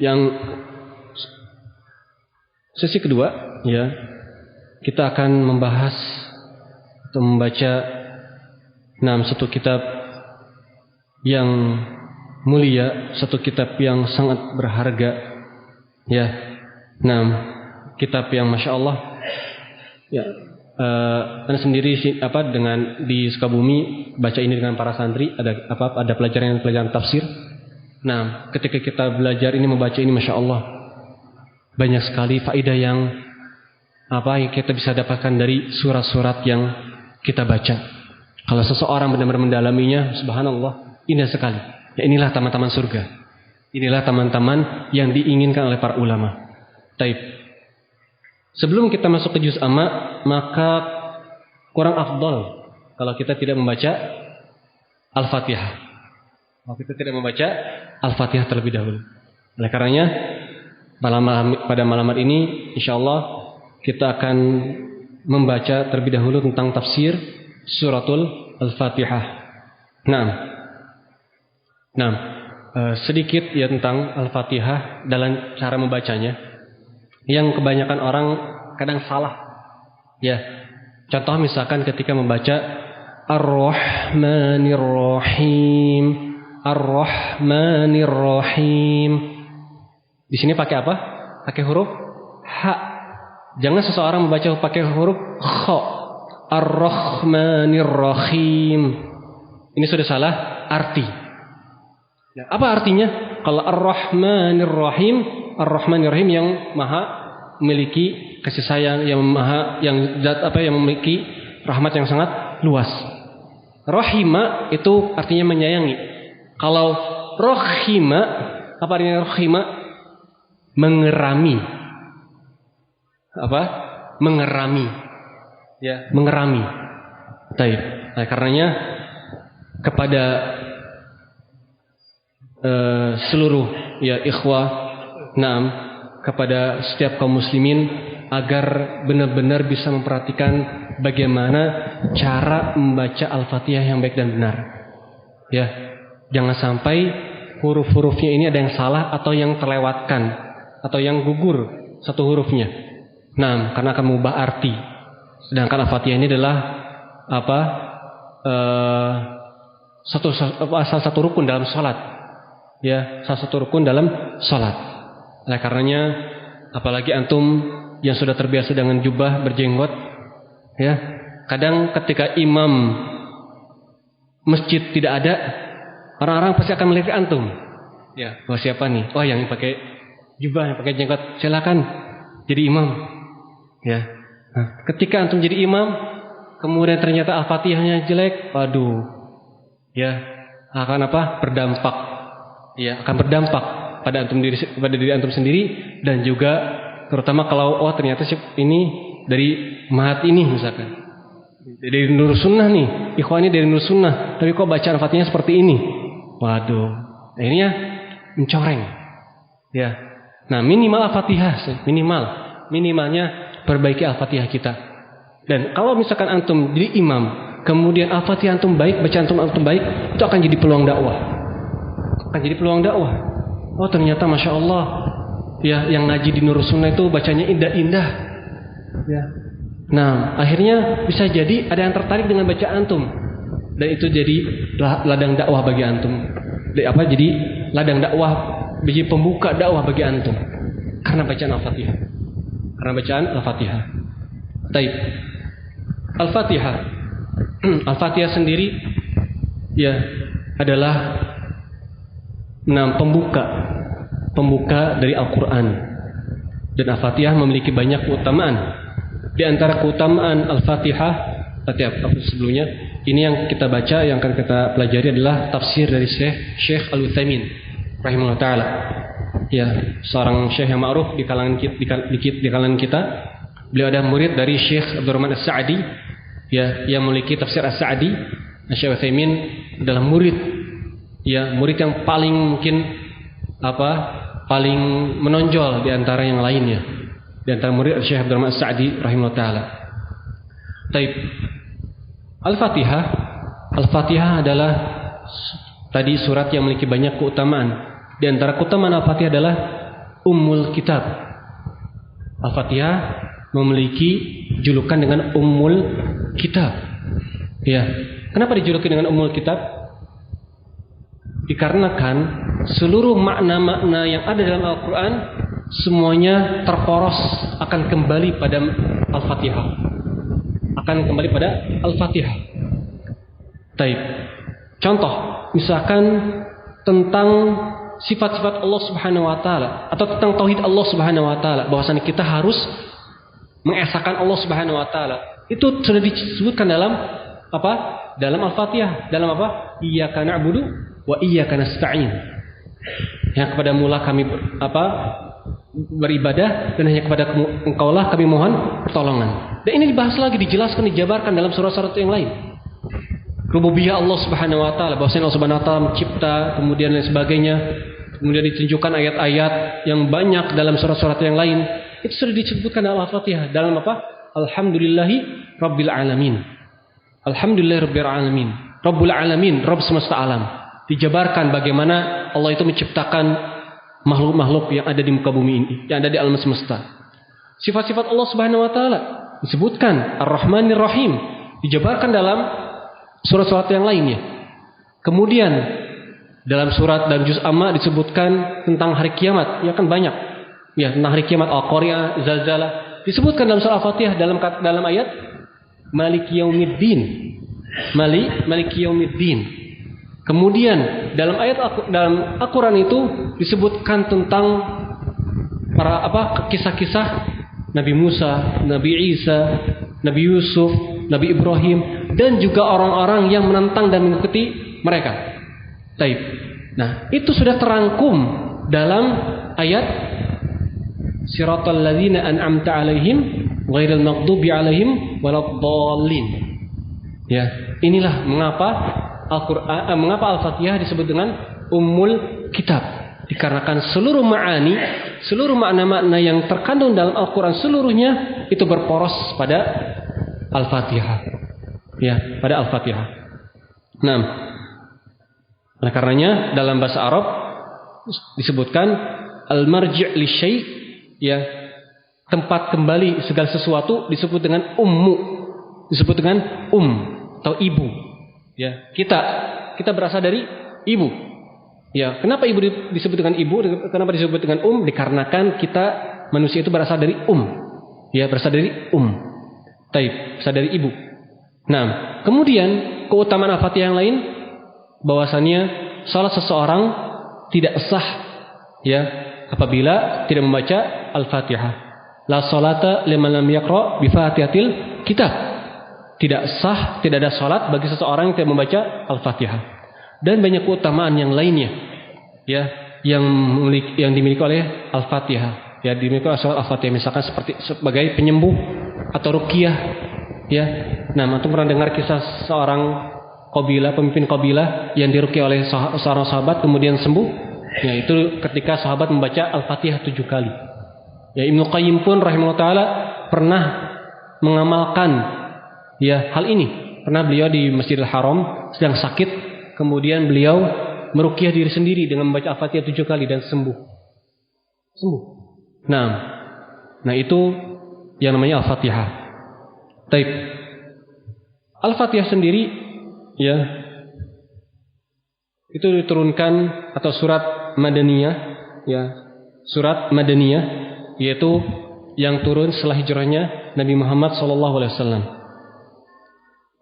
Yang sesi kedua, ya, kita akan membahas atau membaca satu kitab yang mulia, satu kitab yang sangat berharga, ya. Kitab yang masya Allah, ya. Anda sendiri dengan di Sukabumi baca ini dengan para santri, ada pelajaran tafsir. Ketika kita belajar ini, membaca ini, masya Allah, banyak sekali faedah yang kita bisa dapatkan dari surat-surat yang kita baca. Kalau seseorang benar-benar mendalaminya, subhanallah, indah sekali. Ya, inilah taman-taman surga. Inilah taman-taman yang diinginkan oleh para ulama. Taib. Sebelum kita masuk ke juz amma, maka kurang afdal kalau kita tidak membaca Al-Fatihah. Kalau kita tidak membaca Al-Fatihah terlebih dahulu. Oleh karenanya, pada malam hari ini, insyaallah kita akan membaca terlebih dahulu tentang tafsir suratul Al-Fatihah. Sedikit ya tentang Al-Fatihah dalam cara membacanya. Yang kebanyakan orang kadang salah. Ya. Contoh misalkan ketika membaca Ar-Rahmanir-Rahim. Ar-Rahmanir-Rahim. Di sini pakai apa? Pakai huruf H. Jangan seseorang membaca pakai huruf Kha. Ar-Rahmanir-Rahim. Ini sudah salah arti. Ya, apa artinya? Kalau Ar-Rahmanir-Rahim, Ar-Rahmanir-Rahim yang maha memiliki kasih sayang, yang memiliki rahmat yang sangat luas. Rahima itu artinya menyayangi. Kalau Rahima, apa artinya Rahima? Mengerami. Apa? Mengerami. Ya, mengerami. Baik. Nah, karenanya kepada seluruh ya ikhwah, kepada setiap kaum muslimin agar benar-benar bisa memperhatikan bagaimana cara membaca Al-Fatihah yang baik dan benar. Ya, jangan sampai huruf-hurufnya ini ada yang salah atau yang terlewatkan atau yang gugur satu hurufnya. Karena akan mengubah arti. Sedangkan Al-Fatihah ini adalah salah satu rukun dalam salat. Ya, salah satu rukun dalam salat. Oleh karenanya, apalagi antum yang sudah terbiasa dengan jubah berjenggot, ya, kadang ketika imam masjid tidak ada, orang-orang pasti akan melihat antum. Ya, wah siapa nih? Oh, yang pakai jubah, yang pakai jenggot, silakan jadi imam. Ya, ketika antum jadi imam, kemudian ternyata Al-Fatihahnya jelek, waduh, ya akan berdampak. Ya, akan berdampak pada diri antum sendiri, dan juga terutama kalau ternyata ini dari Mahat ini misalkan, dari Nur Sunnah nih, ikhwani dari Nur Sunnah, tapi kok baca Al-Fatihahnya seperti ini, waduh, akhirnya mencoreng. Ya, minimal Al-Fatihah, minimalnya perbaiki Al-Fatihah kita. Dan kalau misalkan antum jadi imam, kemudian Al-Fatihah antum baik, bacaan antum baik, itu akan jadi peluang dakwah. Oh, ternyata masya Allah, ya, yang ngaji di Nur Sunnah itu bacanya indah-indah. Ya. Akhirnya bisa jadi ada yang tertarik dengan bacaan antum, dan itu jadi ladang dakwah bagi antum. Jadi ladang dakwah, biji pembuka dakwah bagi antum karena bacaan Al-Fatihah. Taib. Al-Fatihah sendiri ya adalah pembuka dari Al-Quran, dan Al-Fatihah memiliki banyak keutamaan. Di antara keutamaan Al-Fatihah sebelumnya, ini yang kita baca, yang akan kita pelajari adalah tafsir dari Syekh Al-Utsaimin rahimahullah ta'ala. Ya, seorang syekh yang ma'ruf di kalangan kita. Beliau ada murid dari Syekh Abdurrahman As-Sa'di, ya, yang memiliki tafsir As-Sa'di. Syekh Utsaimin adalah murid yang paling mungkin paling menonjol di antara yang lainnya, di antara murid Syekh Abdurrahman As-Sa'di rahimahullah ta'ala. Taib. Al-Fatihah adalah tadi surat yang memiliki banyak keutamaan. Di antara keutamaan Al-Fatihah adalah Ummul Kitab. Al-Fatihah memiliki julukan dengan Ummul Kitab. Ya. Kenapa dijuluki dengan Ummul Kitab? Dikarenakan seluruh makna-makna yang ada dalam Al-Quran semuanya terporos akan kembali pada Al-Fatihah. Akan kembali pada Al-Fatihah. Taib. Contoh, misalkan tentang sifat-sifat Allah Subhanahu wa taala atau tentang tauhid Allah Subhanahu wa taala, bahwasanya kita harus mengesahkan Allah Subhanahu wa taala. Itu sudah disebutkan dalam apa? Dalam Al-Fatihah. Dalam apa? Iyyaka na'budu wa iyyaka nasta'in. Yang kepada mula kami beribadah dan hanya kepada Engkaulah kami mohon pertolongan. Dan ini dibahas lagi, dijelaskan, dijabarkan dalam surat-surat yang lain. Rububiyah Allah Subhanahu wa taala, bahwasanya Allah Subhanahu wa taala mencipta, kemudian dan sebagainya. Kemudian ditunjukkan ayat-ayat yang banyak dalam surat-surat yang lain. Itu sudah disebutkan dalam Al-Fatihah. Dalam apa? Alhamdulillahi Rabbil Alamin. Alhamdulillahi Rabbil Alamin. Rabbul Alamin, Rabb semesta alam. Dijabarkan bagaimana Allah itu menciptakan makhluk-makhluk yang ada di muka bumi ini, yang ada di alam semesta. Sifat-sifat Allah Subhanahu wa taala disebutkan Ar-Rahmanir Rahim, dijabarkan dalam surat-surat yang lainnya. Kemudian dalam surat dan juz amma disebutkan tentang hari kiamat, ya kan banyak. Ya, tentang hari kiamat, Al-Qari'ah, Zalzalah, disebutkan dalam surah Al-Fatihah dalam ayat Maliki Yaumiddin. Maliki Yaumiddin. Kemudian dalam Al-Quran itu disebutkan tentang para kisah-kisah Nabi Musa, Nabi Isa, Nabi Yusuf, Nabi Ibrahim, dan juga orang-orang yang menentang dan mengikuti mereka. Taib. Nah, itu sudah terangkum dalam ayat Siratal ladzina an'amta 'alaihim ghairil maghdubi 'alaihim waladdallin. Ya, inilah mengapa Al-Fatihah disebut dengan Ummul Kitab. Dikarenakan seluruh ma'ani, seluruh makna-makna yang terkandung dalam Al-Quran seluruhnya itu berporos pada Al-Fatihah. Ya, pada Al-Fatihah. Nah, oleh karenanya dalam bahasa Arab disebutkan al-marji' li syai', ya, tempat kembali segala sesuatu disebut dengan ummu, disebut dengan atau ibu. Ya, kita berasal dari ibu. Ya, kenapa ibu disebut dengan ibu? Kenapa disebut dengan Dikarenakan kita manusia itu berasal dari Ya, berasal dari Taib, berasal dari ibu. Nah, kemudian keutamaan Al-Fatihah yang lain, bahwasannya salat seseorang tidak sah, ya, apabila tidak membaca Al-Fatihah. La salata liman lam yaqra bi Fatihatil Kitab. Tidak sah, tidak ada salat bagi seseorang yang tidak membaca Al-Fatihah. Dan banyak keutamaan yang lainnya, ya, yang dimiliki oleh Al-Fatihah. Ya, dimiliki oleh Al-Fatihah, misalkan sebagai penyembuh atau ruqyah, ya. Nah, antum pernah dengar kisah seorang pemimpin qabilah yang diruqyah oleh seorang sahabat kemudian sembuh? Ya, itu ketika sahabat membaca Al-Fatihah 7 kali. Ya, Ibnu Qayyim pun rahimahullah taala pernah mengamalkan, ya, hal ini. Pernah beliau di Masjidil Haram sedang sakit, kemudian beliau meruqyah diri sendiri dengan membaca Al-Fatihah 7 kali dan sembuh. Nah, itu yang namanya Al-Fatihah. Taib. Al-Fatihah sendiri, ya, itu diturunkan atau surat Madaniyah, ya, surat Madaniyah, yaitu yang turun setelah hijrahnya Nabi Muhammad SAW.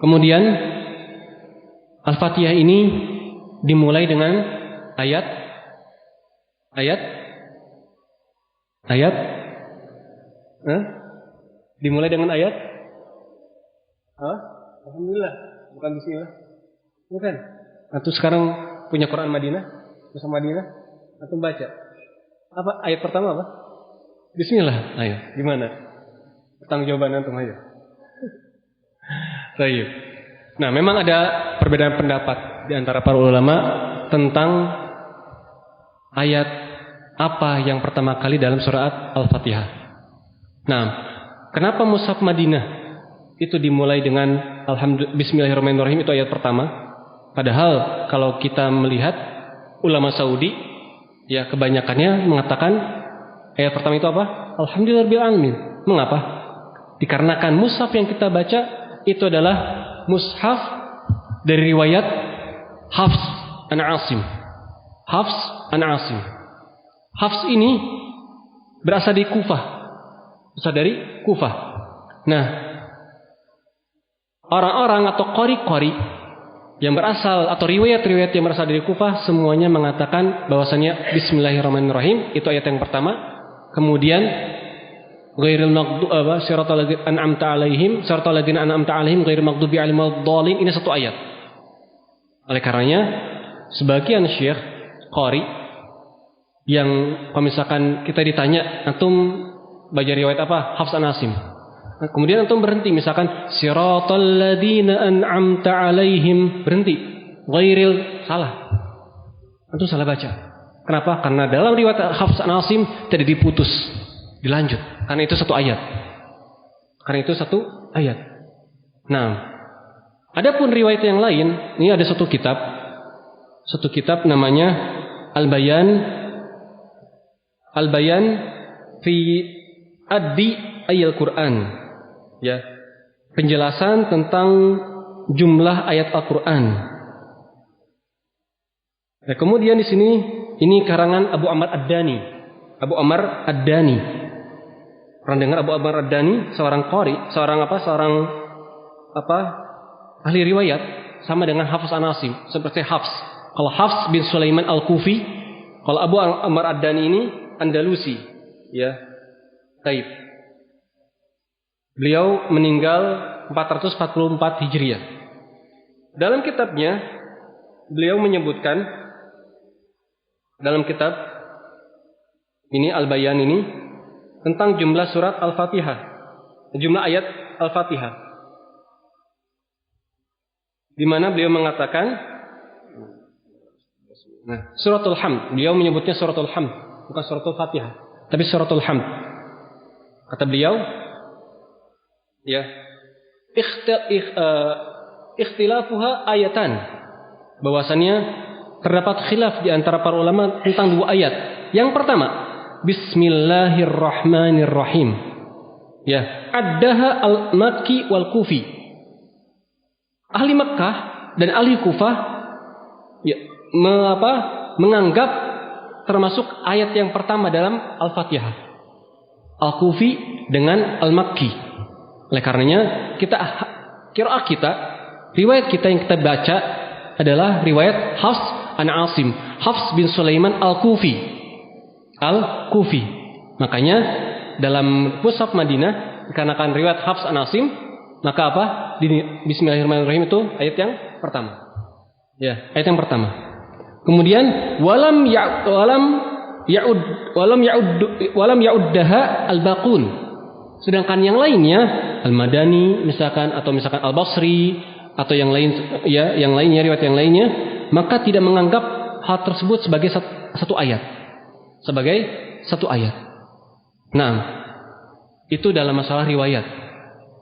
Kemudian Al-Fatihah ini dimulai dengan ayat dimulai dengan ayat Alhamdulillah, bukan bismillah. Bukan. Atau sekarang punya Quran Madinah, bersama Madinah, atau baca. Apa ayat pertama apa? Bismillah. Ayo, gimana? Tentang jawaban antum aja. Baik. Nah, memang ada perbedaan pendapat di antara para ulama tentang ayat apa yang pertama kali dalam surat Al-Fatihah. Nah, kenapa mushaf Madinah itu dimulai dengan Bismillahirrahmanirrahim, itu ayat pertama? Padahal kalau kita melihat ulama Saudi, ya, kebanyakannya mengatakan Ayat pertama itu apa? Alhamdulillahirabbil alamin. Mengapa? Dikarenakan mushaf yang kita baca itu adalah mushaf dari riwayat Hafs an Asim. Hafs an Asim. Hafs ini berasal dari Kufah. Berasal dari Kufah. Nah, orang-orang atau qari-qari yang berasal atau riwayat-riwayat yang berasal dari Kufah semuanya mengatakan bahwasanya Bismillahirrahmanirrahim itu ayat yang pertama. Kemudian ghairil maghdubi siratal ladzina an'amta 'alaihim ghairil maghdubi 'alaihim waladdallin, ini satu ayat. Oleh karenanya sebagian syekh qari yang kalau misalkan kita ditanya antum baca riwayat apa? Hafs an Asim. Nah, kemudian antum berhenti misalkan siratal ladzina an'amta 'alaihim, berhenti. Ghairil, salah. Antum salah baca. Kenapa? Karena dalam riwayat Hafs an Asim tidak diputus, dilanjut. Karena itu satu ayat. Nah, adapun riwayat yang lain, ini ada satu kitab namanya Al-Bayan fi Addi Ayil Quran. Ya, penjelasan tentang jumlah ayat Al-Quran. Nah, kemudian di sini ini karangan Abu Amr Ad-Dani. Pernah dengar Abu Amr Ad-Dani? Seorang qari, seorang ahli riwayat, sama dengan Hafs an Asim, seperti Hafs. Kalau Hafs bin Sulaiman Al-Kufi, kalau Abu Amr Ad-Dani ini Andalusi, ya. Taib. Beliau meninggal 444 Hijriah. Dalam kitabnya beliau menyebutkan, dalam kitab ini Al-Bayan ini tentang jumlah surat Al-Fatihah, jumlah ayat Al-Fatihah, di mana beliau mengatakan, suratul Hamd, beliau menyebutnya suratul Hamd, bukan suratul Fatihah, tapi suratul Hamd. Kata beliau, ya, ikhtilafuha ayatan, bahwasannya terdapat khilaf di antara para ulama tentang dua ayat. Yang pertama, Bismillahirrahmanirrahim. Ya, addaha al-Makki wal Kufi. Ahli Makkah dan ahli Kufah ya, menganggap termasuk ayat yang pertama dalam Al-Fatihah. Al-Kufi dengan Al-Makki. Oleh karenanya qiraah kita, riwayat kita yang kita baca adalah riwayat Hafs an Asim, Hafs bin Sulaiman Al-Kufi. Makanya dalam mushaf Madinah dikarenakan riwayat Hafs an Asim, maka apa? Bismillahirrahmanirrahim itu ayat yang pertama. Ya, ayat yang pertama. Kemudian walam ya'uddaha al-baqun. Sedangkan yang lainnya Al-Madani misalkan, atau misalkan Al-Basri atau yang lain, ya, yang lainnya, riwayat yang lainnya, maka tidak menganggap hal tersebut sebagai satu ayat. Nah, itu dalam masalah riwayat.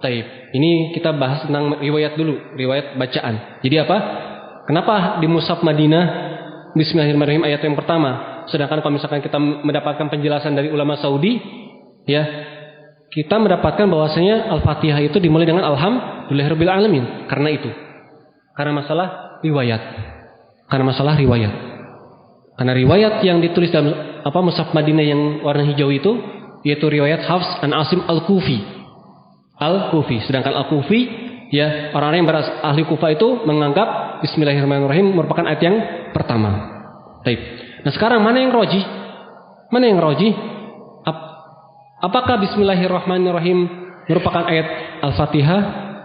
Taib. Ini kita bahas tentang riwayat dulu, riwayat bacaan. Jadi apa? Kenapa di mushaf Madinah Bismillahirrahmanirrahim ayat yang pertama, sedangkan kalau misalkan kita mendapatkan penjelasan dari ulama Saudi, ya, kita mendapatkan bahwasanya Al-Fatihah itu dimulai dengan Alhamdulillahirabbil alamin. Karena itu. Karena masalah riwayat. Karena riwayat yang ditulis dalam mushaf Madinah yang warna hijau itu yaitu riwayat Hafs an Asim Al-Kufi. Sedangkan Al-Kufi, ya, orang-orang yang berasal ahli Kufah itu menganggap Bismillahirrahmanirrahim merupakan ayat yang pertama. Baik. Nah, sekarang mana yang rajih? Apakah Bismillahirrahmanirrahim merupakan ayat Al-Fatihah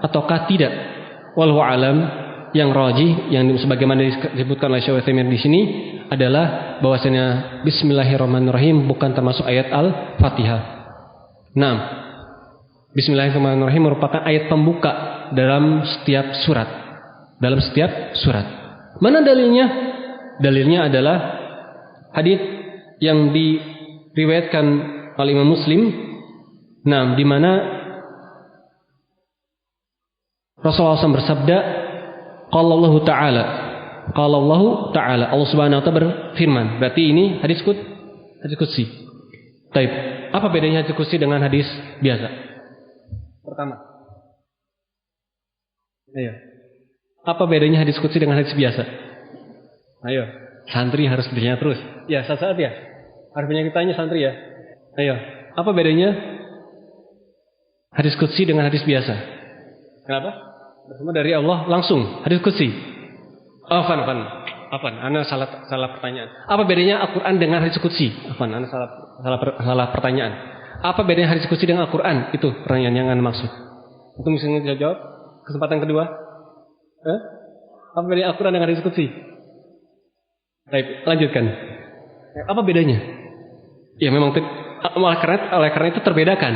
ataukah tidak? Wallahu alam, yang rajih, yang sebagaimana disebutkan oleh Syekh Utsaimin di sini adalah bahwasanya Bismillahirrahmanirrahim bukan termasuk ayat Al-Fatihah. Nah, Bismillahirrahmanirrahim merupakan ayat pembuka dalam setiap surat. Mana dalilnya? Dalilnya adalah hadis yang diriwayatkan oleh Imam Muslim. Nah, di mana Rasulullah SAW bersabda, Qala Allah Ta'ala, Allah Subhanahu wa taala berfirman. Berarti ini hadis qudsi. Taib. Apa bedanya hadis qudsi dengan hadis biasa? Pertama. Ayo. Apa bedanya hadis qudsi dengan hadis biasa? Ayo. Santri harus bertanya terus. Ya, saat ya. Harus banyak ditanya santri ya. Ayo. Apa bedanya hadis qudsi dengan hadis biasa? Kenapa? Semua dari Allah langsung. Hadis qudsi. Afan. Ana salah pertanyaan. Apa bedanya Al-Quran dengan hadis qudsi? Afan, ana salah pertanyaan. Apa bedanya hadis qudsi dengan Al-Quran? Itu pertanyaan yang ana maksud. Itu bisa jawab. Kesempatan kedua. Apa bedanya Al-Quran dengan hadis qudsi? Baik, lanjutkan. Apa bedanya? Ya memang oleh karena itu terbedakan.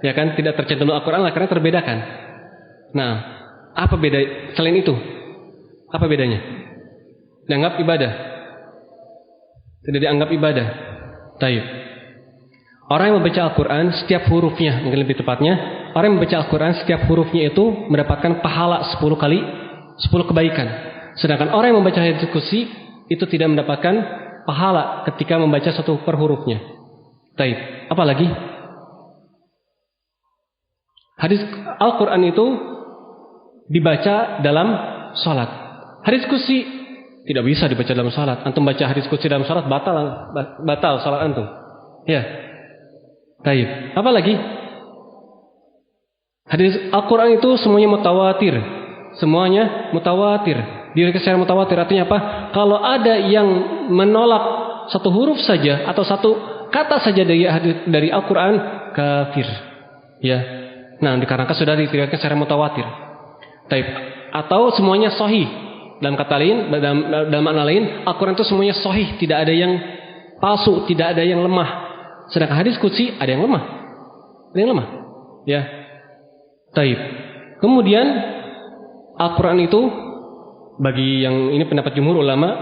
Ya kan, tidak tercantum Al-Quran oleh karena terbedakan. Nah, apa beda selain itu? Apa bedanya? Dianggap ibadah. Tidak dianggap ibadah. Taib. Orang yang membaca Al-Quran setiap hurufnya, mungkin lebih tepatnya, orang yang membaca Al-Quran setiap hurufnya itu mendapatkan pahala 10 kali 10 kebaikan. Sedangkan orang yang membaca hadis qudsi itu tidak mendapatkan pahala ketika membaca satu per hurufnya. Taib. Apalagi hadis Al-Quran itu dibaca dalam salat. Hadis qudsi tidak bisa dibaca dalam salat. Antum baca hadis qudsi dalam salat batal salat antum. Ya. Taib. Apalagi hadis Al-Quran itu semuanya mutawatir. Semuanya mutawatir. Diriwayatkan secara mutawatir artinya apa? Kalau ada yang menolak satu huruf saja atau satu kata saja dari Al-Quran, kafir. Ya. Nah, dikarenakan sudah diriwayatkan secara mutawatir. Taib. Atau semuanya sahih. Dalam kata lain, dalam makna lain, Al-Quran itu semuanya sahih, tidak ada yang palsu, tidak ada yang lemah. Sedangkan hadis qudsi ada yang lemah. Ada yang lemah. Ya. Taib. Kemudian Al-Quran itu bagi yang ini pendapat jumhur ulama,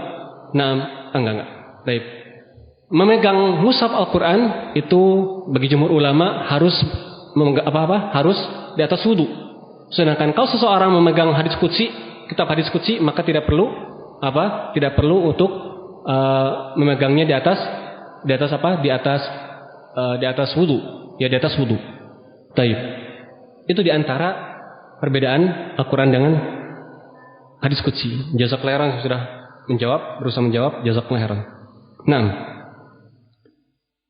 enggak. Taib. Memegang mushaf Al-Quran itu bagi jumhur ulama harus harus di atas wudu. Sedangkan kalau seseorang memegang hadis qudsi, kitab hadis qudsi, maka tidak perlu untuk memegangnya di atas wudu. Ya, di atas wudu. Taib. Itu di antara perbedaan Al-Quran dengan hadis qudsi. Jazakallahu khairan sudah berusaha menjawab. Jazakallahu khairan. Nah.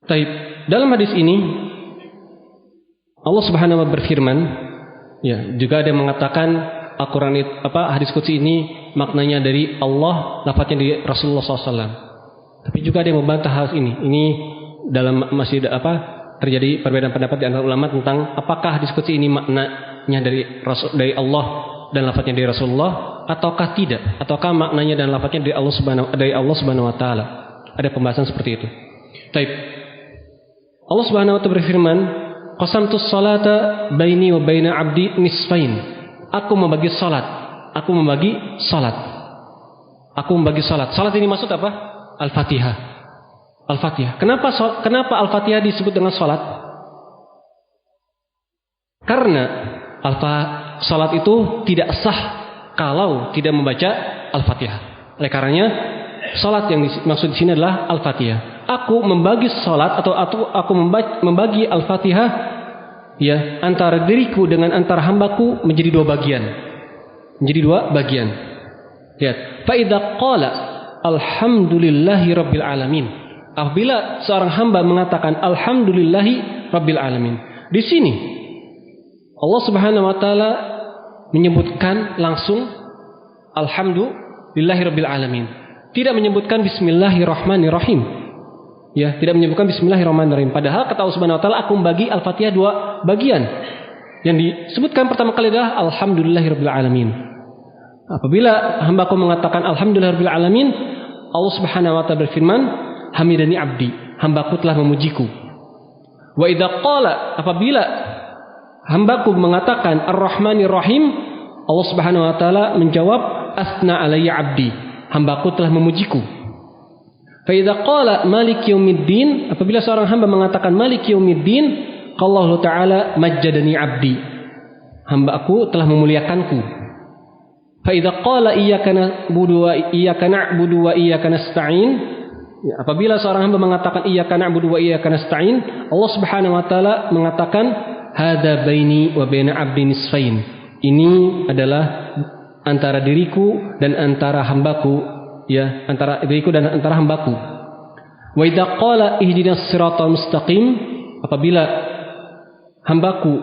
Taib. Dalam hadis ini Allah Subhanahu wa taala berfirman, ya, juga ada yang mengatakan Al-Quran itu hadis qudsi ini maknanya dari Allah, lafadznya dari Rasulullah SAW. Tapi juga ada yang membantah hal ini. Ini dalam masih terjadi perbedaan pendapat di antara ulama tentang apakah hadis qudsi ini maknanya dari Allah dan lafadznya dari Rasulullah ataukah tidak, ataukah maknanya dan lafadznya dari Allah Subhanahu wa taala. Ada pembahasan seperti itu. Taib. Allah Subhanahu wa taala berfirman, "Qasamtus salata baini wa baina 'abdi nisfain." Aku membagi salat. Salat ini maksud apa? Al-Fatihah. Kenapa Al-Fatihah disebut dengan salat? Karena salat itu tidak sah kalau tidak membaca Al-Fatihah. Oleh karenanya salat yang dimaksud di sini adalah Al-Fatihah. Aku membagi salat atau aku membagi Al-Fatihah, ya, antara diriku dengan antara hambaku menjadi dua bagian. Lihat, fa idza qala alhamdulillahi rabbil alamin. Apabila seorang hamba mengatakan alhamdulillahi rabbil alamin. Di sini Allah Subhanahu wa taala menyebutkan langsung alhamdulillahi rabbil alamin. Tidak menyebutkan bismillahirrahmanirrahim. Ya, tidak menyebutkan bismillahirrahmanirrahim. Padahal kata Allah Subhanahu wa taala, aku membagi Al-Fatihah dua bagian. Yang disebutkan pertama kali adalah alhamdulillahirabbil alamin. Apabila hambaku mengatakan alhamdulillahirabbil alamin, Allah Subhanahu wa taala berfirman, hamidani abdi, hambaku telah memujiku. Wa idza qala, apabila hambaku mengatakan ar-rahmanir rahim, Allah Subhanahu wa taala menjawab, asna alayya abdi, hambaku telah memujiku. Fa idza qala maliki yaumiddin, apabila seorang hamba mengatakan maliki yaumiddin, Allah taala majjadani abdi, hambaku telah memuliakanku. Fa idza qala iyyaka na'budu wa iyyaka nasta'in, Ya, apabila seorang hamba mengatakan iyyaka na'budu wa iyyaka nasta'in, Allah Subhanahu wa taala mengatakan hadza baini wa baina 'abdi nisfain. Ini adalah antara diriku dan antara hambaku, ya, antara diriku dan antara hambaku. Wa idza qala ihdinas siratal mustaqim, apabila hambaku,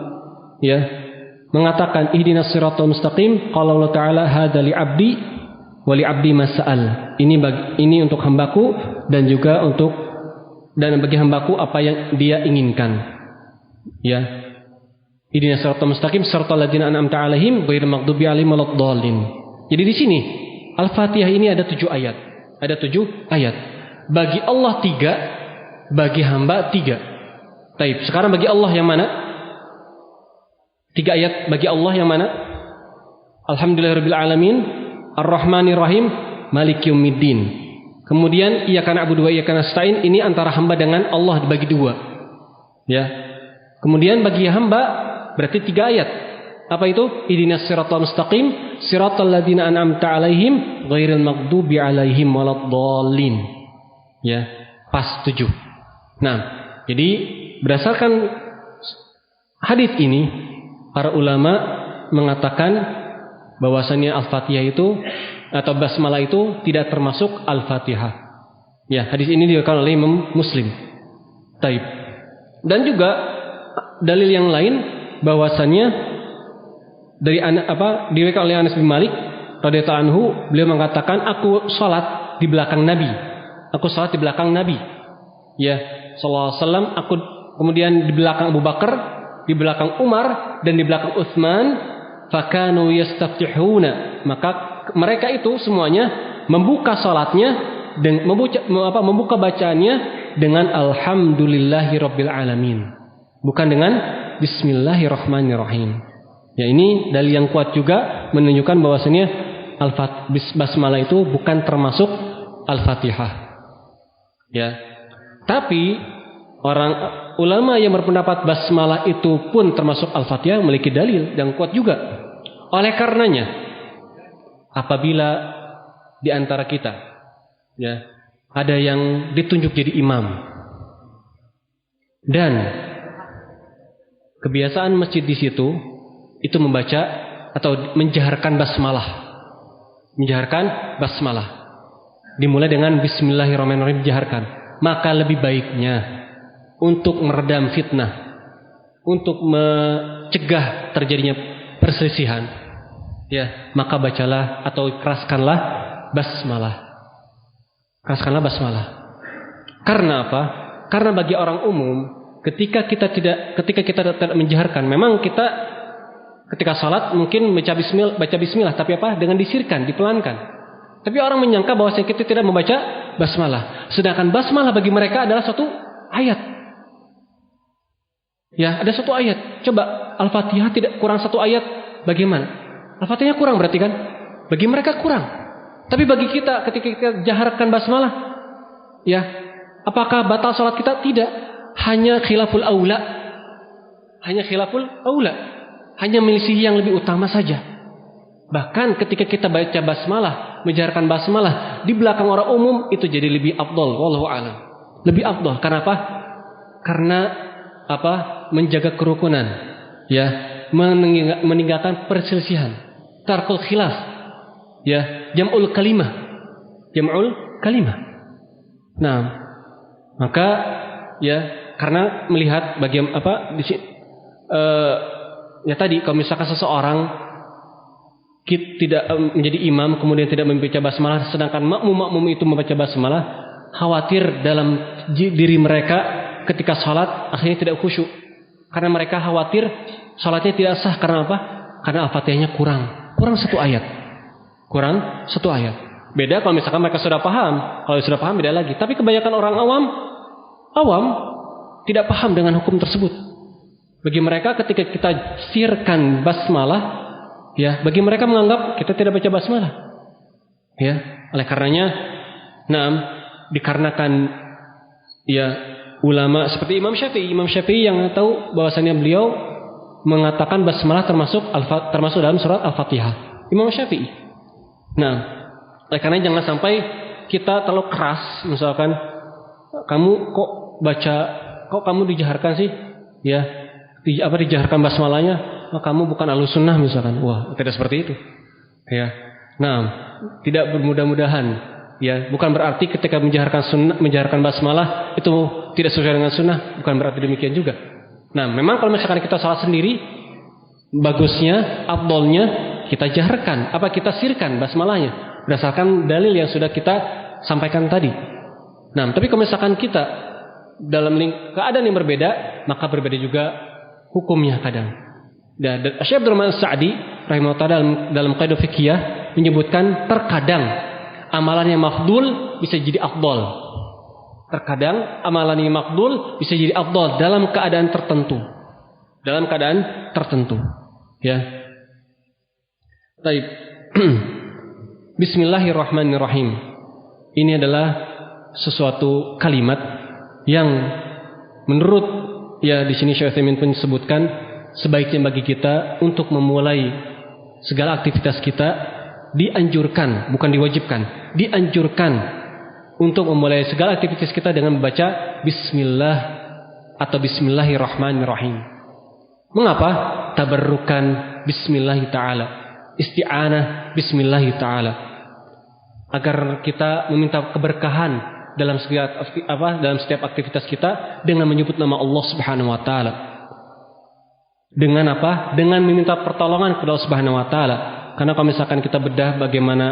ya, mengatakan ihdinas siratal mustaqim, qala Allah taala hadza li 'abdi wa li 'abdi mas'al. Ini untuk hambaku dan juga bagi hambaku apa yang dia inginkan. Ya. Ihdinas siratal mustaqim siratal ladzina an'amta 'alaihim ghairil maghdubi 'alaihim waladdallin. Jadi di sini Al-Fatihah ini ada 7 ayat. Ada 7 ayat. Bagi Allah 3, bagi hamba 3. Baik, sekarang bagi Allah yang mana? 3 ayat bagi Allah yang mana? Alhamdulillahirabbil alamin, Ar-Rahmanir Rahim, Maliki Yaumiddin. Kemudian iyyaka na'budu wa iyyaka nasta'in, ini antara hamba dengan Allah dibagi 2. Ya. Kemudian bagi hamba berarti 3 ayat. Apa itu? Ihdinas siratal mustaqim, siratal ladzina an'amta 'alaihim, ghairil maghdubi 'alaihim waladdallin. Ya, pas 7. Nah, jadi berdasarkan hadis ini, para ulama mengatakan bahwasannya Al-Fatihah itu atau basmalah itu tidak termasuk Al-Fatihah. Ya, hadis ini diriwayatkan oleh Imam Muslim. Taib. Dan juga dalil yang lain bahwasannya diriwayatkan oleh Anas bin Malik radhiyallahu anhu, beliau mengatakan aku salat di belakang Nabi. Aku salat di belakang Nabi. Ya, sallallahu alaihi wasallam, aku kemudian di belakang Abu Bakar, di belakang Umar dan di belakang Utsman, fakanu yastaftihuna, maka mereka itu semuanya membuka salatnya dan membuka bacaannya dengan alhamdulillahirabbil alamin, bukan dengan bismillahirrahmanirrahim. Ya, ini dalil yang kuat juga menunjukkan bahwasanya basmalah itu bukan termasuk Al-Fatihah. Ya. Tapi orang ulama yang berpendapat basmalah itu pun termasuk Al-Fatihah memiliki dalil yang kuat juga. Oleh karenanya, apabila di antara kita, ya, ada yang ditunjuk jadi imam dan kebiasaan masjid di situ itu membaca atau menjaharkan basmalah, dimulai dengan bismillahirrahmanirrahim, dijaharkan, maka lebih baiknya untuk meredam fitnah, untuk mencegah terjadinya perselisihan, ya, maka bacalah atau keraskanlah basmalah. Karena apa? Karena bagi orang umum, ketika kita tidak menjaharkan, memang kita ketika salat mungkin baca bismillah, tapi apa? Dengan disirkan, dipelankan. Tapi orang menyangka bahwa kita tidak membaca basmalah. Sedangkan basmalah bagi mereka adalah satu ayat. Ya, ada satu ayat. Coba Al-Fatihah tidak kurang satu ayat, bagaimana? Al-Fatihah kurang berarti kan? Bagi mereka kurang. Tapi bagi kita ketika kita jaharkan basmalah, ya, apakah batal salat kita? Tidak. Hanya khilaful aula. Hanya menyelisihi yang lebih utama saja. Bahkan ketika kita baca basmalah, menjaharkan basmalah di belakang orang umum, itu jadi lebih afdal, wallahu a'lam. Lebih afdal. Karena apa? Karena apa? Menjaga kerukunan, ya, meninggalkan perselisihan, tarkul khilaf, ya, jam'ul kalimah. Nah, maka ya, karena melihat bagaimana ya tadi, kalau misalkan seseorang tidak menjadi imam kemudian tidak membaca basmalah, sedangkan makmum itu membaca basmalah, khawatir dalam diri mereka ketika salat akhirnya tidak khusyuk, karena mereka khawatir salatnya tidak sah. Karena apa? Karena Al-Fatihahnya kurang satu ayat. Beda kalau misalkan mereka sudah paham. Kalau sudah paham beda lagi. Tapi kebanyakan orang awam tidak paham dengan hukum tersebut. Bagi mereka ketika kita sirkan basmalah, ya, bagi mereka menganggap kita tidak baca basmalah. Ya, oleh karenanya, dikarenakan ya ulama seperti Imam Syafi'i yang tahu bahwasannya beliau mengatakan basmalah termasuk dalam surat Al-Fatihah. Imam Syafi'i. Nah, oleh karena jangan sampai kita terlalu keras, misalkan kamu kok kamu dijaharkan sih, ya, dijaharkan basmalahnya, kamu bukan ahlus sunnah misalkan. Wah, tidak seperti itu. Ya, nah, tidak bermudah-mudahan. Ya, bukan berarti ketika menjaharkan basmalah itu tidak sesuai dengan sunnah, bukan berarti demikian juga. Nah, memang kalau misalkan kita salah sendiri, bagusnya, afdolnya kita jaharkan, kita sirkan basmalahnya berdasarkan dalil yang sudah kita sampaikan tadi. Nah, tapi kalau misalkan kita dalam keadaan yang berbeda, maka berbeda juga hukumnya kadang. Dan Syekh Abdul Rahman As-Sa'di rahimahullah dalam kaidah fikih menyebutkan terkadang amalan yang mafdul bisa jadi afdol. Terkadang amalan yang mafdul bisa jadi afdol dalam keadaan tertentu. Dalam keadaan tertentu. Ya. Baik. Bismillahirrahmanirrahim. Ini adalah sesuatu kalimat yang menurut di sini Syekh Utsaimin pun sebutkan sebaiknya bagi kita untuk memulai segala aktivitas kita dianjurkan, bukan diwajibkan, dianjurkan untuk memulai segala aktivitas kita dengan membaca bismillah atau bismillahirrahmanirrahim. Mengapa? Tabarrukan bismillah ta'ala, isti'anah bismillah ta'ala, agar kita meminta keberkahan dalam setiap aktivitas kita dengan menyebut nama Allah Subhanahu wa taala. Dengan apa? Dengan meminta pertolongan kepada Allah Subhanahu wa taala. Karena kalau misalkan kita bedah bagaimana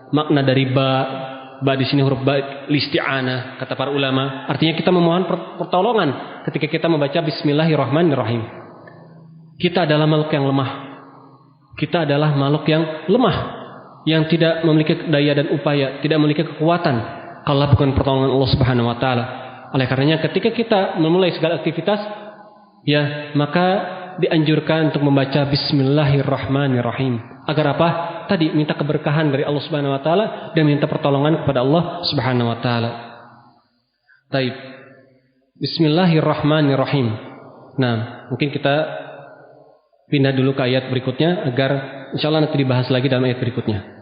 makna dari ba di sini huruf ba listi'anah, kata para ulama, artinya kita memohon pertolongan ketika kita membaca bismillahirrahmanirrahim. Kita adalah makhluk yang lemah. Kita adalah makhluk yang lemah, yang tidak memiliki daya dan upaya, tidak memiliki kekuatan kalau bukan pertolongan Allah Subhanahu wa taala. Oleh karenanya ketika kita memulai segala aktivitas, maka dianjurkan untuk membaca bismillahirrahmanirrahim. Agar apa? Tadi minta keberkahan dari Allah Subhanahu wa taala dan minta pertolongan kepada Allah Subhanahu wa taala. Baik. Bismillahirrahmanirrahim. Nah, mungkin kita pindah dulu ke ayat berikutnya agar insyaallah nanti dibahas lagi dalam ayat berikutnya.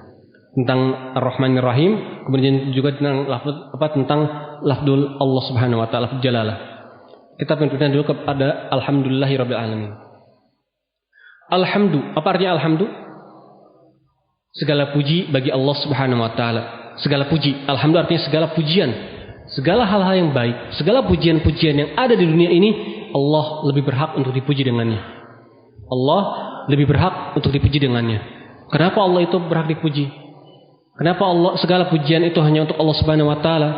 Tentang Ar-Rahmanir Rahim, kemudian juga tentang lafzul Allah Subhanahu wa taala, lafzul jalalah. Kita pindah dulu kepada alhamdulillahirabbil alamin. Alhamdu, apa artinya alhamdu? Segala puji bagi Allah Subhanahu wa taala. Segala puji, alhamdu artinya segala pujian. Segala hal-hal yang baik, segala pujian-pujian yang ada di dunia ini, Allah lebih berhak untuk dipuji dengannya. Allah lebih berhak untuk dipuji dengannya. Kenapa Allah itu berhak dipuji? Kenapa Allah segala pujian itu hanya untuk Allah Subhanahu wa taala?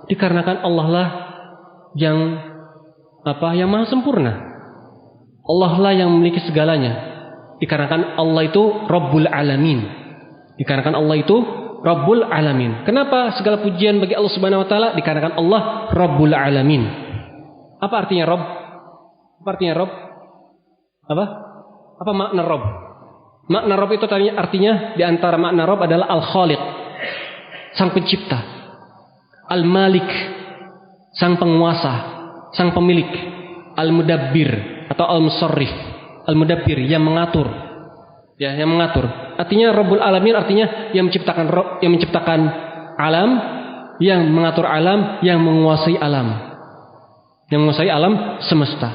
Dikarenakan Allah lah yang maha sempurna. Allah lah yang memiliki segalanya. Dikarenakan Allah itu Rabbul Alamin. Dikarenakan Allah itu Rabbul Alamin. Kenapa segala pujian bagi Allah Subhanahu wa taala? Dikarenakan Allah Rabbul Alamin. Apa artinya Rabb? Apa artinya Rabb? Apa makna Rabb? Makna Rabb itu artinya di antara makna Rabb adalah Al-Khaliq, sang pencipta, Al-Malik, sang penguasa, sang pemilik, Al-Mudabbir atau Al-Musarrif, Al-Mudabbir yang mengatur, yang mengatur. Artinya Rabbul Alamin artinya yang menciptakan alam, yang mengatur alam, yang menguasai alam, yang menguasai alam semesta.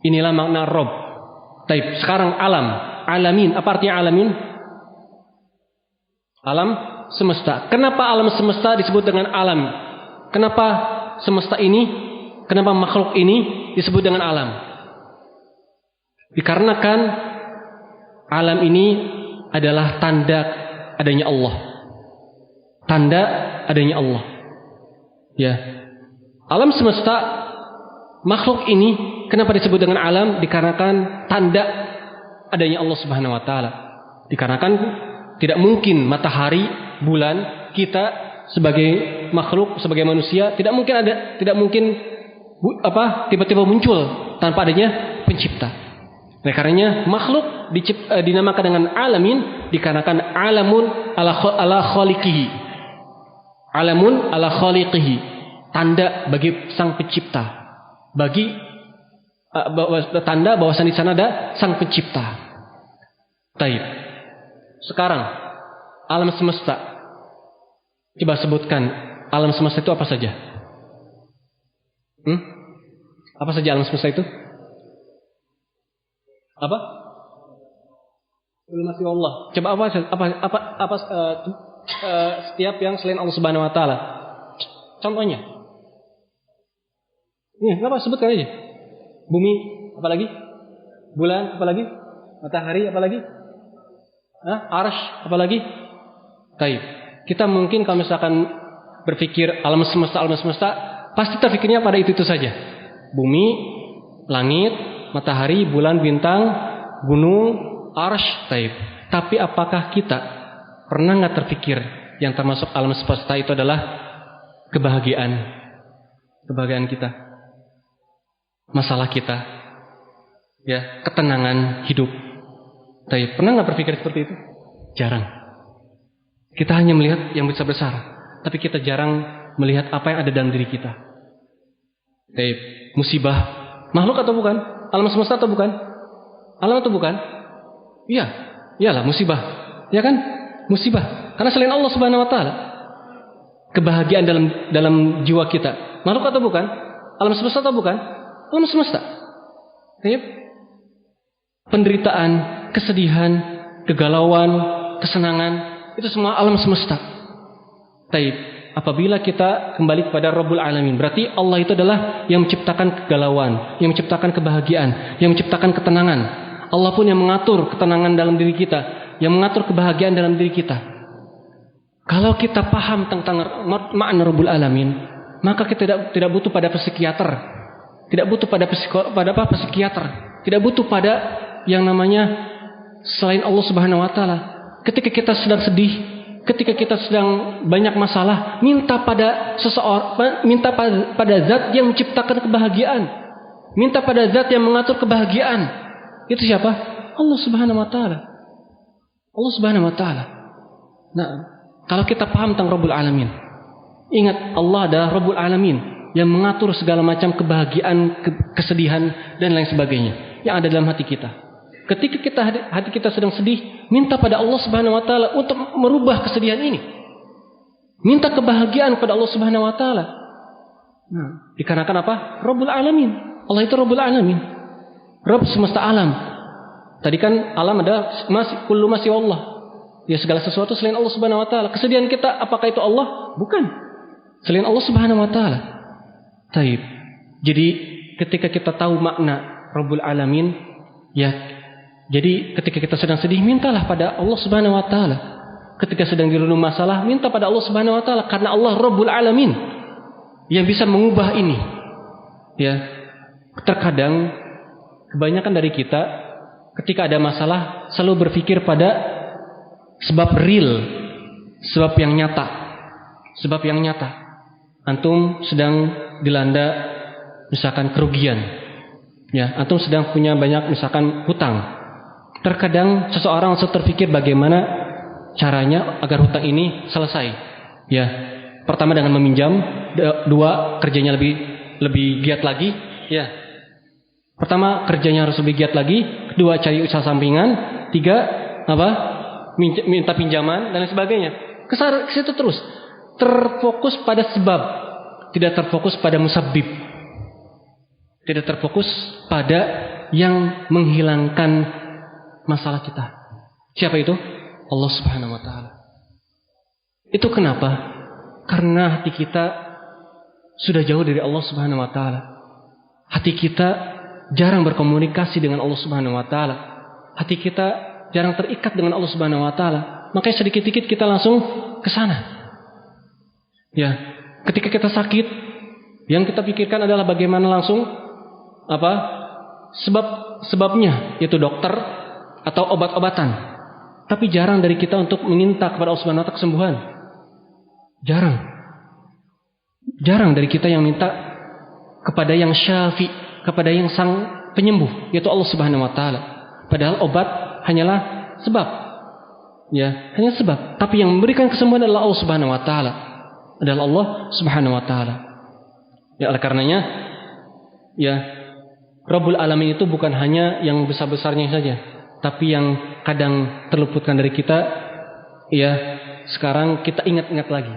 Inilah makna Rabb. Taib. Sekarang alam. Alamin, apa artinya alamin? Alam semesta. Kenapa alam semesta disebut dengan alam? Kenapa semesta ini, kenapa makhluk ini disebut dengan alam? Dikarenakan alam ini adalah tanda adanya Allah. Tanda adanya Allah. Ya. Alam semesta, makhluk ini kenapa disebut dengan alam? Dikarenakan tanda adanya Allah Subhanahu wa taala. Dikarenakan tidak mungkin matahari, bulan, kita sebagai makhluk, sebagai manusia tidak mungkin tiba-tiba muncul tanpa adanya pencipta. Oleh karenanya makhluk dinamakan dengan alamin dikarenakan alamun ala khaliqihi. Alamun ala khaliqihi, tanda bagi sang pencipta. Tanda bahwasan di sana ada sang pencipta. Taib. Sekarang alam semesta. Coba sebutkan alam semesta itu apa saja? Apa saja alam semesta itu? Apa? Belum masih Allah. Coba apa setiap yang selain Allah Subhanahu wa taala. Contohnya. Kenapa sebutkan aja? Bumi, apa lagi? Bulan, apa lagi? Matahari, apa lagi? Arsy, apa lagi? Taib. Kita mungkin kalau misalkan berpikir alam semesta, pasti terpikirnya pada itu saja. Bumi, langit, matahari, bulan, bintang, gunung, arsy, taib. Tapi apakah kita pernah nggak terpikir yang termasuk alam semesta itu adalah kebahagiaan kita, masalah kita, ya, ketenangan hidup. Taib. Pernah nggak berpikir seperti itu? Jarang. Kita hanya melihat yang besar-besar, tapi kita jarang melihat apa yang ada dalam diri kita. Taib. Musibah, makhluk atau bukan? Alam semesta atau bukan? Alam atau bukan? Iya, iyalah musibah. Ya kan? Musibah. Karena selain Allah Subhanahu wa taala. Kebahagiaan dalam jiwa kita. Makhluk atau bukan? Alam semesta atau bukan? Alam semesta. Taib. Penderitaan, kesedihan, kegalauan, kesenangan, itu semua alam semesta. Taib. Apabila kita kembali kepada Rabbul Alamin, berarti Allah itu adalah yang menciptakan kegalauan, yang menciptakan kebahagiaan, yang menciptakan ketenangan. Allah pun yang mengatur ketenangan dalam diri kita, yang mengatur kebahagiaan dalam diri kita. Kalau kita paham tentang makna Rabbul Alamin, maka kita tidak butuh pada psikiater, tidak butuh pada psikiater, tidak butuh pada yang namanya selain Allah Subhanahu wa taala. Ketika kita sedang sedih, ketika kita sedang banyak masalah, minta pada seseorang, minta pada zat yang menciptakan kebahagiaan, minta pada zat yang mengatur kebahagiaan. Itu siapa? Allah Subhanahu wa taala. Allah Subhanahu wa taala. Nah, kalau kita paham tentang Rabbul Alamin, ingat Allah adalah Rabbul Alamin yang mengatur segala macam kebahagiaan, kesedihan dan lain sebagainya yang ada dalam hati kita. Ketika hati kita sedang sedih, minta pada Allah Subhanahu wa taala untuk merubah kesedihan ini. Minta kebahagiaan pada Allah Subhanahu wa taala. Nah, dikarenakan apa? Rabbul Alamin. Allah itu Rabbul Alamin. Rabb semesta alam. Tadi kan alam adalah kullu masih Allah. Ya, segala sesuatu selain Allah Subhanahu wa taala. Kesedihan kita apakah itu Allah? Bukan. Selain Allah Subhanahu wa taala. Taib. Jadi ketika kita tahu makna Rabbul Alamin, ya, jadi ketika kita sedang sedih, mintalah pada Allah Subhanahu wa taala. Ketika sedang dirundung masalah, minta pada Allah Subhanahu wa taala, karena Allah Rabbul Alamin yang bisa mengubah ini. Ya. Terkadang kebanyakan dari kita ketika ada masalah selalu berpikir pada sebab real, sebab yang nyata. Sebab yang nyata. Antum sedang dilanda misalkan kerugian. Ya, antum sedang punya banyak misalkan hutang. Terkadang seseorang langsung terpikir bagaimana caranya agar hutang ini selesai. Ya, pertama dengan meminjam, dua kerjanya lebih giat lagi. Ya, pertama kerjanya harus lebih giat lagi, kedua cari usaha sampingan, tiga apa? Minta pinjaman dan lain sebagainya. Ke situ terus, terfokus pada sebab, tidak terfokus pada musabbib, tidak terfokus pada yang menghilangkan masalah kita. Siapa itu? Allah Subhanahu wa taala. Itu kenapa? Karena hati kita sudah jauh dari Allah Subhanahu wa taala. Hati kita jarang berkomunikasi dengan Allah Subhanahu wa taala. Hati kita jarang terikat dengan Allah Subhanahu wa taala. Makanya sedikit-sedikit kita langsung ke sana. Ya, ketika kita sakit, yang kita pikirkan adalah bagaimana langsung sebabnya, yaitu dokter atau obat-obatan. Tapi jarang dari kita untuk meminta kepada Allah Subhanahu wa taala kesembuhan. Jarang dari kita yang minta kepada yang syafi, kepada yang sang penyembuh, yaitu Allah Subhanahu wa taala. Padahal obat hanyalah sebab. Ya, hanya sebab. Tapi yang memberikan kesembuhan adalah Allah Subhanahu wa taala. Adalah Allah Subhanahu wa taala. Ya, oleh karenanya, ya, Rabbul Alamin itu bukan hanya yang besar-besarnya saja, tapi yang kadang terluputkan dari kita, ya, sekarang kita ingat-ingat lagi.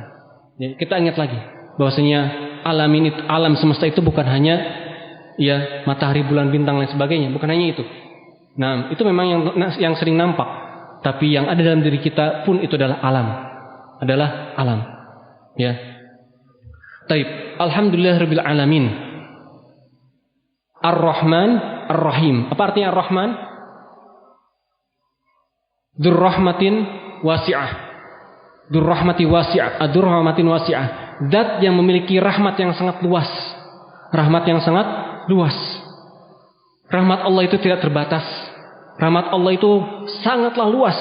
Ya, kita ingat lagi bahwasanya alam semesta itu bukan hanya ya matahari, bulan, bintang dan sebagainya, bukan hanya itu. Nah, itu memang yang sering nampak, tapi yang ada dalam diri kita pun itu adalah alam. Ya. Taib. Alhamdulillahirabbil alamin. Ar-Rahman Ar-Rahim. Apa artinya Ar-Rahman? Dzurrahmatin wasi'ah. Dzurrahmatin wasi'ah. Zat yang memiliki rahmat yang sangat luas. Rahmat yang sangat luas. Rahmat Allah itu tidak terbatas. Rahmat Allah itu sangatlah luas.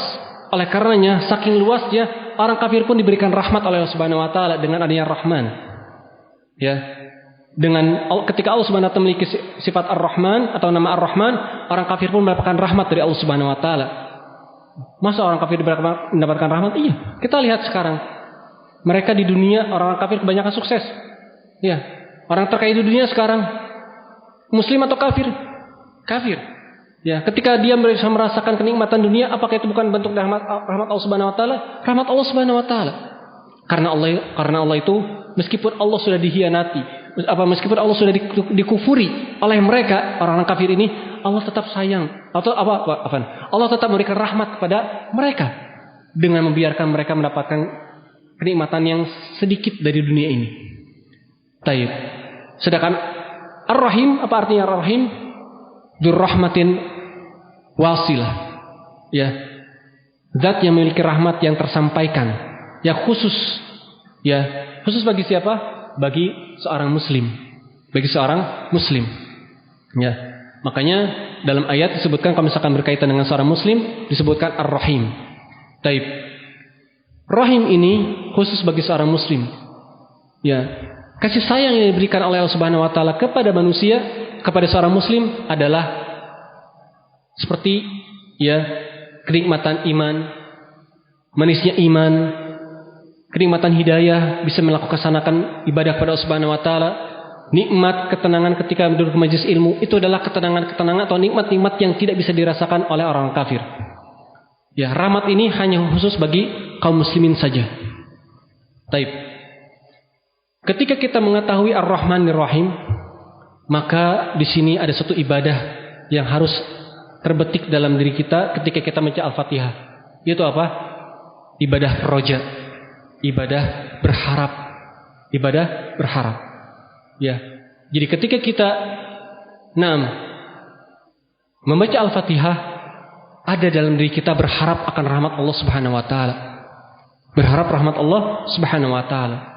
Oleh karenanya saking luasnya orang kafir pun diberikan rahmat oleh Allah Subhanahu wa taala dengan adanya Rahman. Ya. Dengan ketika Allah Subhanahu wa taala memiliki sifat Ar-Rahman atau nama Ar-Rahman, orang kafir pun mendapatkan rahmat dari Allah Subhanahu wa taala. Masa orang kafir mendapatkan rahmat? Iya. Kita lihat sekarang. Mereka di dunia, orang kafir kebanyakan sukses. Ya. Orang terkaya di dunia sekarang muslim atau kafir? Kafir. Ya, ketika dia bisa merasakan kenikmatan dunia, apakah itu bukan bentuk rahmat Allah Subhanahu wa taala? Rahmat Allah Subhanahu wa taala. Karena Allah itu meskipun Allah sudah dihianati, meskipun Allah sudah dikufuri oleh mereka, orang-orang kafir ini, Allah tetap sayang atau Allah tetap memberikan rahmat kepada mereka dengan membiarkan mereka mendapatkan kenikmatan yang sedikit dari dunia ini. Taib. Sedangkan Ar-Rahim, apa artinya Ar-Rahim? Dzurrahmatin wasilah. Ya. Zat yang memiliki rahmat yang tersampaikan, yang khusus. Ya, khusus bagi siapa? Bagi seorang muslim. Bagi seorang muslim. Ya. Makanya dalam ayat disebutkan kalau misalkan berkaitan dengan seorang muslim disebutkan Ar-Rahim. Taib. Rahim ini khusus bagi seorang muslim. Ya. Kasih sayang yang diberikan oleh Allah Subhanahu wa taala kepada manusia, kepada seorang muslim adalah seperti ya kenikmatan iman, manisnya iman, kenikmatan hidayah, bisa melaksanakan ibadah kepada Allah Subhanahu wa taala, nikmat ketenangan ketika duduk di majelis ilmu, itu adalah ketenangan atau nikmat-nikmat yang tidak bisa dirasakan oleh orang kafir. Ya, rahmat ini hanya khusus bagi kaum muslimin saja. Taib. Ketika kita mengetahui Ar-Rahmanir Rahim, maka di sini ada satu ibadah yang harus terbetik dalam diri kita ketika kita membaca Al-Fatihah. Yaitu apa? Ibadah roja. Ibadah berharap. Ibadah berharap. Ya. Jadi ketika kita membaca Al-Fatihah, ada dalam diri kita berharap akan rahmat Allah Subhanahu wa taala. Berharap rahmat Allah Subhanahu wa taala.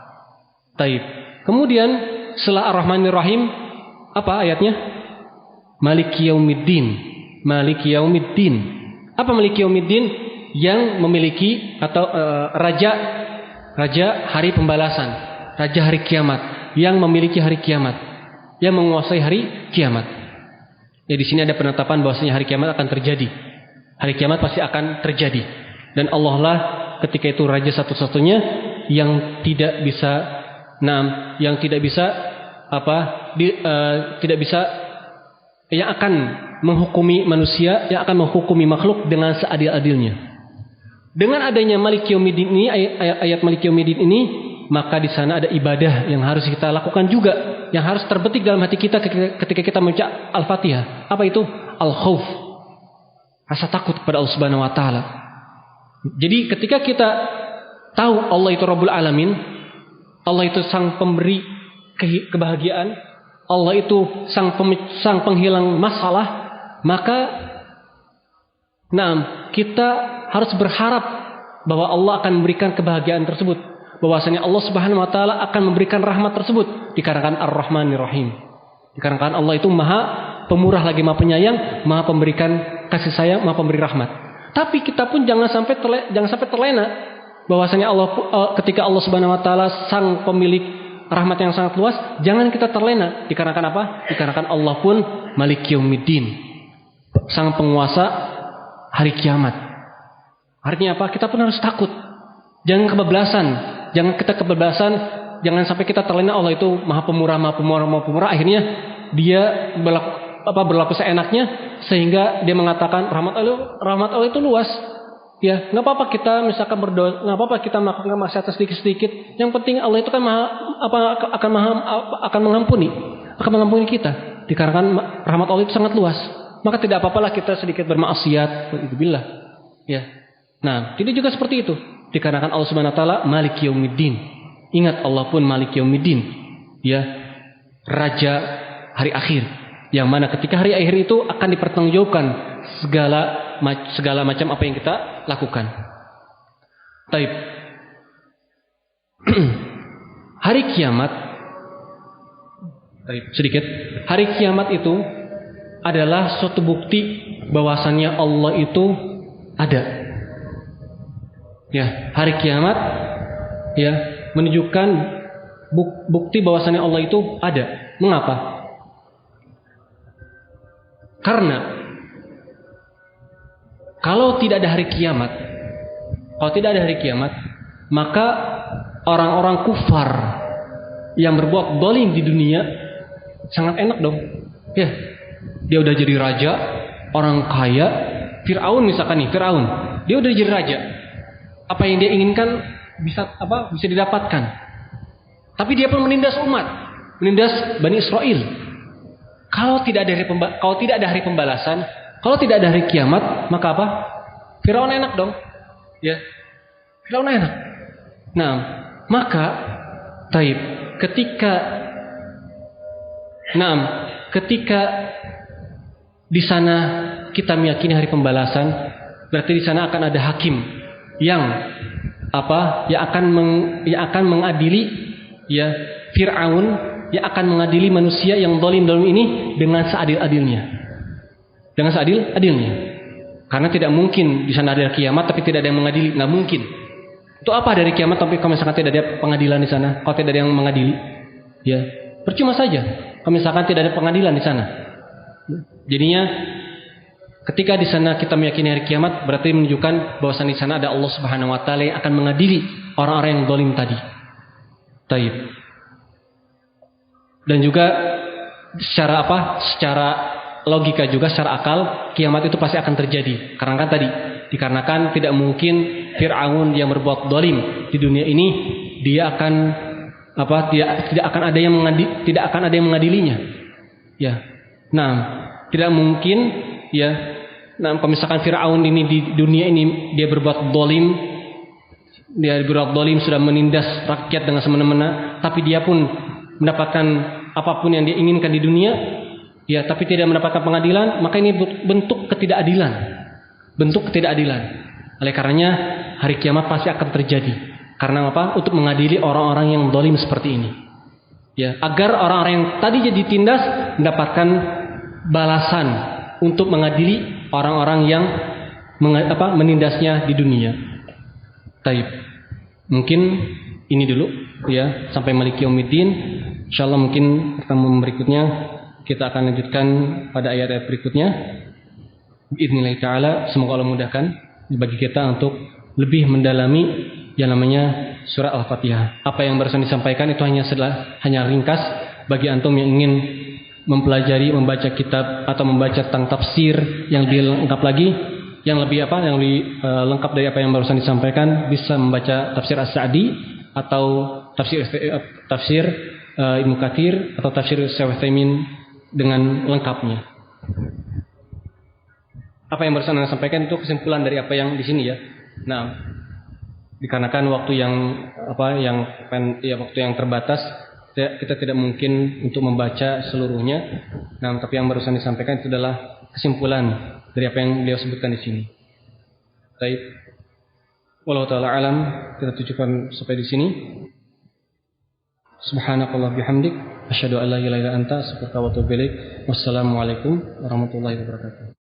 Taib. Kemudian setelah Ar-Rahmanir Rahim, apa ayatnya? Maliki Yaumiddin. Maliki Yaumiddin. Apa Maliki Yaumiddin? Yang memiliki atau raja hari pembalasan, raja hari kiamat, yang memiliki hari kiamat, yang menguasai hari kiamat. Ya, di sini ada penetapan bahwasanya hari kiamat akan terjadi. Hari kiamat pasti akan terjadi. Dan Allah lah ketika itu raja satu-satunya yang tidak bisa yang akan menghukumi manusia, yang akan menghukumi makhluk dengan seadil-adilnya. Dengan adanya Malik Yaumiddin ini, ayat Malik Yaumiddin ini, maka di sana ada ibadah yang harus kita lakukan juga, yang harus terbetik dalam hati kita ketika kita membaca Al-Fatihah. Apa itu? Al-Khauf. Rasa takut kepada Allah Subhanahu wa taala. Jadi ketika kita tahu Allah itu Rabbul Alamin, Allah itu sang pemberi kebahagiaan, Allah itu sang penghilang masalah, maka kita harus berharap bahwa Allah akan memberikan kebahagiaan tersebut, bahwasanya Allah Subhanahu wa taala akan memberikan rahmat tersebut, dikarenakan Ar-Rahmanir Rahim. Dikarenakan Allah itu Maha Pemurah lagi Maha Penyayang, Maha Pemberikan kasih sayang, Maha Pemberi rahmat. Tapi kita pun jangan sampai terlena bahwasanya Allah ketika Allah Subhanahu wa taala sang pemilik rahmat yang sangat luas, jangan kita terlena. Dikarenakan apa? Dikarenakan Allah pun Malik Yaumiddin, sang penguasa hari kiamat. Artinya apa? Kita pun harus takut. Jangan kebablasan. Jangan sampai kita terlena Allah itu Maha Pemurah. Akhirnya dia berlaku seenaknya sehingga dia mengatakan rahmat Allah itu luas. Ya, nggak apa-apa kita misalkan berdoa, nggak apa-apa kita melakukan maksiat sedikit-sedikit. Yang penting Allah itu kan akan mengampuni kita. Dikarenakan rahmat Allah itu sangat luas. Maka tidak apa-apalah kita sedikit bermaksiat. Billah. Ya. Nah, tidak juga seperti itu. Dikarenakan Allah Subhanahu wa taala Malik Yaumiddin. Ingat Allah pun Malik Yaumiddin. Ya. Raja hari akhir. Yang mana ketika hari akhir itu akan dipertanggungjawabkan segala macam apa yang kita lakukan. Taib. Hari kiamat. Taib. Sedikit. Hari kiamat itu adalah suatu bukti bahwasannya Allah itu ada. Ya, hari kiamat ya menunjukkan bukti bahwasannya Allah itu ada. Mengapa? Karena kalau tidak ada hari kiamat, maka orang-orang kufar yang berbuat zalim di dunia sangat enak dong. Ya, dia udah jadi raja, orang kaya, Fir'aun misalkan nih, dia udah jadi raja. Apa yang dia inginkan bisa didapatkan. Tapi dia pun menindas umat, menindas Bani Israel. Kalau tidak ada hari pembalasan, kalau tidak ada hari kiamat, maka apa? Firaun enak dong. Ya. Firaun enak. Nah, maka ketika di sana kita meyakini hari pembalasan, berarti di sana akan ada hakim yang akan mengadili ya Firaun, yang akan mengadili manusia yang zalim ini dengan seadil-adilnya. Karena tidak mungkin di sana ada kiamat tapi tidak ada yang mengadili, nggak mungkin. Itu apa dari kiamat tapi kalau misalkan tidak ada pengadilan di sana, kalau tidak ada yang mengadili, ya percuma saja. Kalau misalkan tidak ada pengadilan di sana, jadinya ketika di sana kita meyakini hari kiamat berarti menunjukkan bahwasan di sana ada Allah Subhanahu Wa Taala yang akan mengadili orang-orang yang zalim tadi. Taib. Dan juga secara logika juga, secara akal, kiamat itu pasti akan terjadi. Karena kan tadi dikarenakan tidak mungkin Fir'aun yang berbuat zalim di dunia ini dia akan tidak akan ada yang mengadilinya. Ya. Nah, tidak mungkin ya. Nah, kalau misalkan Fir'aun ini di dunia ini dia berbuat zalim, sudah menindas rakyat dengan semena-mena, tapi dia pun mendapatkan apapun yang dia inginkan di dunia, ya, tapi tidak mendapatkan pengadilan, maka ini bentuk ketidakadilan. Oleh karenanya hari kiamat pasti akan terjadi. Karena apa? Untuk mengadili orang-orang yang zalim seperti ini. Ya, agar orang-orang yang tadi jadi tindas mendapatkan balasan untuk mengadili orang-orang yang menindasnya di dunia. Taib. Mungkin ini dulu ya sampai Malik Yaumiddin. Insyaallah mungkin pertemuan berikutnya kita akan lanjutkan pada ayat-ayat berikutnya. Biidznillah taala, semoga Allah mudahkan bagi kita untuk lebih mendalami yang namanya surah Al-Fatihah. Apa yang barusan disampaikan itu hanya ringkas bagi antum yang ingin mempelajari, membaca kitab atau membaca tentang tafsir yang lebih lengkap lagi, yang lebih lengkap dari apa yang barusan disampaikan, bisa membaca tafsir As-Sa'di atau tafsir Ibnu Katsir atau tafsir Syekh Utsaimin dengan lengkapnya. Apa yang barusan saya sampaikan itu kesimpulan dari apa yang di sini ya. Nah, dikarenakan waktu yang terbatas, kita tidak mungkin untuk membaca seluruhnya. Nah, tapi yang barusan disampaikan itu adalah kesimpulan dari apa yang beliau sebutkan di sini. Baik. Wallahu taala alam, kita tujukan sampai di sini. Subhanakallah bihamdik, asyhadu an la ilaha illa anta, astaghfiruka wa atubu ilaik. Wassalamualaikum warahmatullahi wabarakatuh.